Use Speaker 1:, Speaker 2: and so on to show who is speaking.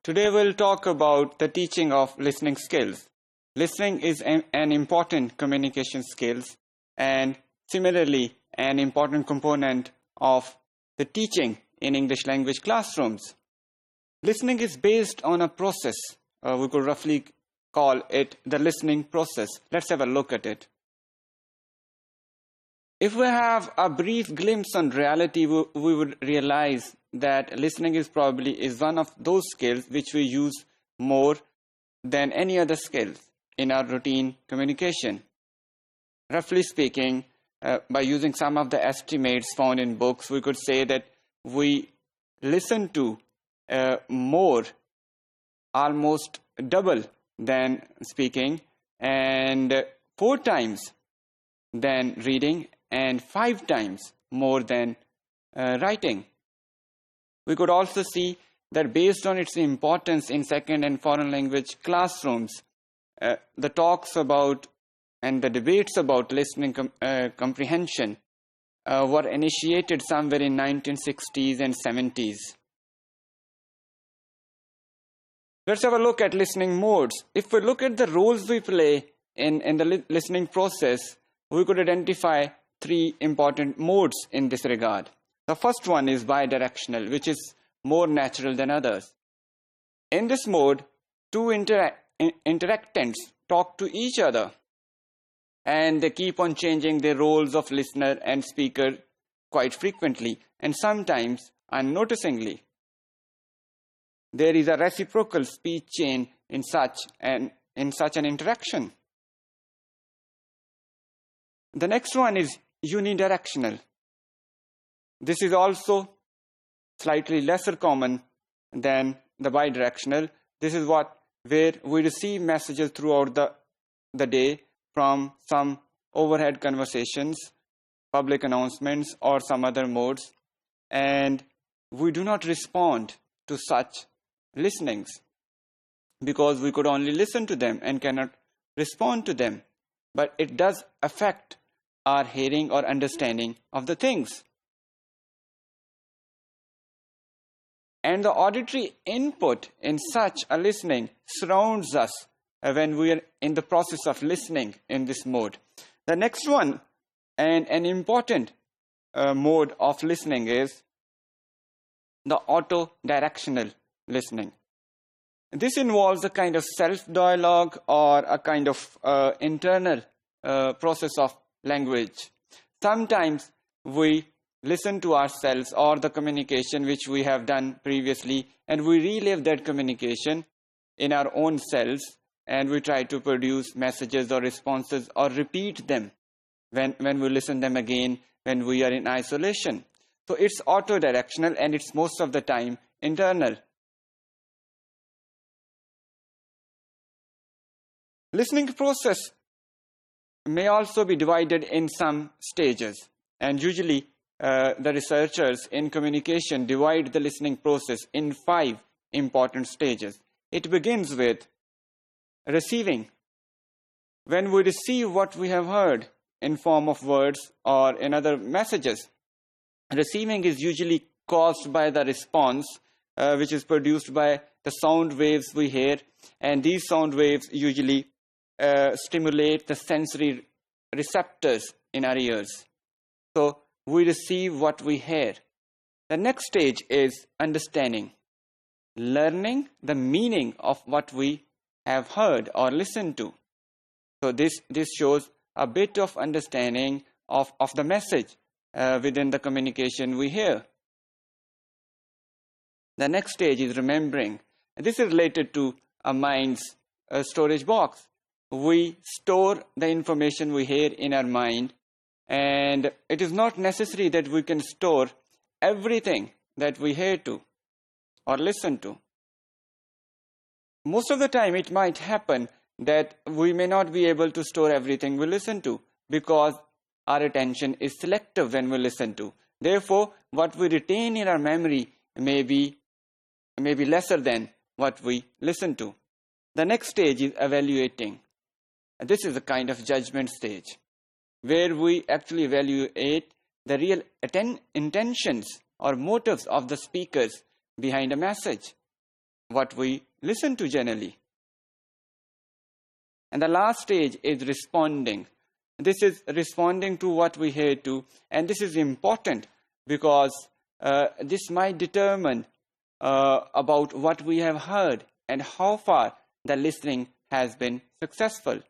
Speaker 1: Today we'll talk about the teaching of listening skills. Listening is an important communication skills and similarly an important component of the teaching in English language classrooms. Listening is based on a process. We could roughly call it the listening process. Let's have a look at it. If we have a brief glimpse on reality, we would realize that listening is one of those skills which we use more than any other skills in our routine communication. Roughly speaking, by using some of the estimates found in books, we could say that we listen to more, almost double than speaking, and 4 times than reading, and 5 times more than writing. We could also see that based on its importance in second and foreign language classrooms, the talks about and the debates about listening comprehension were initiated somewhere in 1960s and 70s. Let's have a look at listening modes. If we look at the roles we play in the listening process, we could identify 3 important modes in this regard. The first one is bidirectional, which is more natural than others. In this mode, 2 interactants talk to each other and they keep on changing their roles of listener and speaker quite frequently and sometimes unnoticingly. There is a reciprocal speech chain in such an interaction. The next one is unidirectional. This is also slightly lesser common than the bidirectional. This is where we receive messages throughout the day from some overhead conversations, public announcements, or some other modes, and we do not respond to such listenings because we could only listen to them and cannot respond to them. But it does affect our hearing or understanding of the things. And the auditory input in such a listening surrounds us when we are in the process of listening in this mode. The next one, and an important mode of listening, is the auto-directional listening. This involves a kind of self-dialogue or a kind of internal process of language. Sometimes we listen to ourselves or the communication which we have done previously, and we relive that communication in our own selves, and we try to produce messages or responses or repeat them when we listen them again when we are in isolation. So it's auto-directional and it's most of the time internal. Listening process may also be divided in some stages, and usually the researchers in communication divide the listening process in 5 important stages. It begins with receiving. When we receive what we have heard in form of words or in other messages, receiving is usually caused by the response which is produced by the sound waves we hear, and these sound waves usually stimulate the sensory receptors in our ears. So we receive what we hear. The next stage is understanding, learning the meaning of what we have heard or listened to. So this shows a bit of understanding of the message within the communication we hear. The next stage is remembering. This is related to a mind's storage box. We store the information we hear in our mind, and it is not necessary that we can store everything that we hear to or listen to. Most of the time it might happen that we may not be able to store everything we listen to because our attention is selective when we listen to. Therefore, what we retain in our memory may be lesser than what we listen to. The next stage is evaluating. This is a kind of judgment stage where we actually evaluate the real intentions or motives of the speakers behind a message. what we listen to generally. And the last stage is responding. This is responding to what we hear to, and this is important because this might determine about what we have heard and how far the listening has been successful.